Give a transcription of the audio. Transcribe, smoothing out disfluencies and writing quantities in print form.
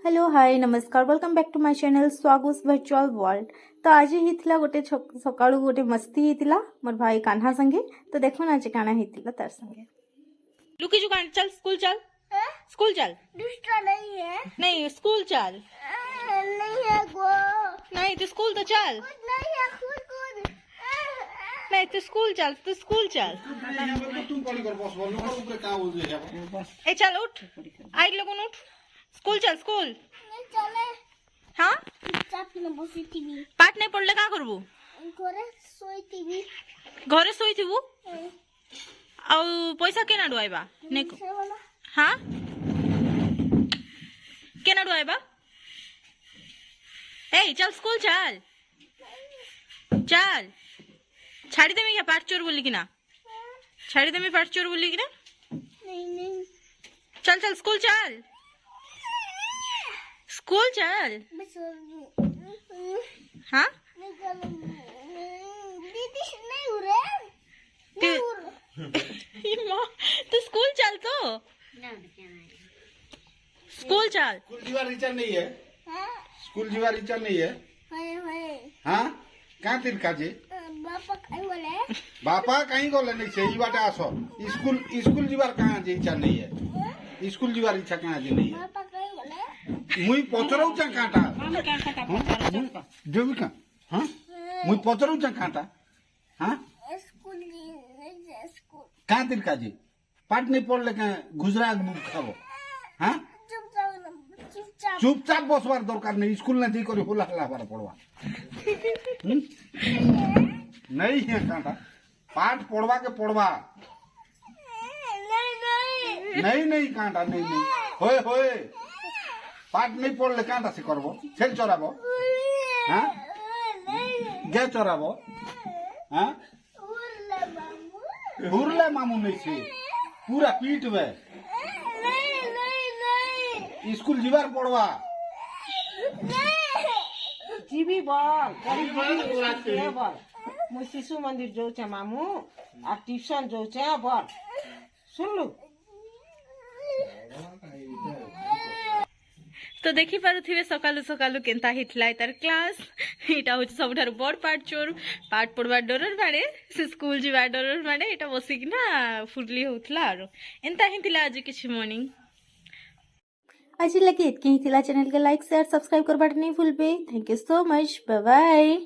Hello hi नमस्कार welcome back to my channel स्वागुस virtual world. तो आज ही गोटे सकाळु गोटे मस्ती हितिला मोर भाई कान्हा संगे। तो देखो ना आज काना हितिला तार संगे। लुकी जुकान चल स्कूल चल स्कूल चल। दूसरा नहीं है। नहीं स्कूल चल। नहीं है वो। नहीं तो स्कूल तो चल। नहीं है खुद। नहीं तो स्कूल चल तो स्कूल चल। ए चल उठ आई लोगन उठ स्कूल चल स्कूल। नहीं चले। हाँ चाप न बसी टीवी। पाठ नहीं पढ़ले का करबू? घरे सोई टीवी। घरे सोई थीबू आ पैसा केना डुआइबा ने को? हाँ केना डुआइबा? ए चल स्कूल चल चल। छाड़ी देमी क्या पाठ चोर बोली कि ना? छाड़ी देमी पाठ चोर बोली कि ना? नहीं चल चल स्कूल चल स्कूल चल। हाँ दीदी नहीं उरे। तो स्कूल चल तो स्कूल चल। स्कूल जीवा रिचार्ज नहीं है। स्कूल जीवा रिचार्ज नहीं है। हाँ कहाँ तीर काजे बापा कहीं बोले। बापा कहीं गोले नहीं से ई बाटे आसो स्कूल जीवार कहाँ जे इच्छा नहीं है। स्कूल जीवार इच्छा कहाँ जे नहीं है। बापा कहीं बोले। मुई पचरऊ चा काटा जो भी का हाँ मुई पचरऊ चा काटा हाँ स्कूल स्कूल कहाँ तीर काजे पाठ नहीं पढ़ले कहाँ गुजरा खाबो हाँ चुपचाप चुपचाप बसवार दरकार नहीं स्कूल नहीं करी होला हला बार पढ़वा नहीं है कांटा पाठ पढ़वा के पढ़वा नहीं कांटा नहीं होए पाठ नहीं पढ़ले कांटा से करबो छेल चराबो हाँ गे चराबो हाँ हुरले मामू नहीं से पूरा पीट वे स्कूल जीवार पढ़वा जीवी बल गरीब बल मु शिशु मंदिर जाऊे मामू आ ट्यूशन जाऊे बल सुनलु। तो देखी पारुथिबे सकालु सकालु केनता हितला तार क्लास एटा होछ सबठार बड़ पाठ चोर पाठ पढ़वा डरर बारे से स्कूल जीवा डरर बारे एटा बसिक ना फुटली होतला आरो एनता हितला आज किछ मॉर्निंग। आज लगे इतके हितिला चैनल के लाइक शेयर सब्सक्राइब करबा नहीं भूलबे। Thank you so much bye bye.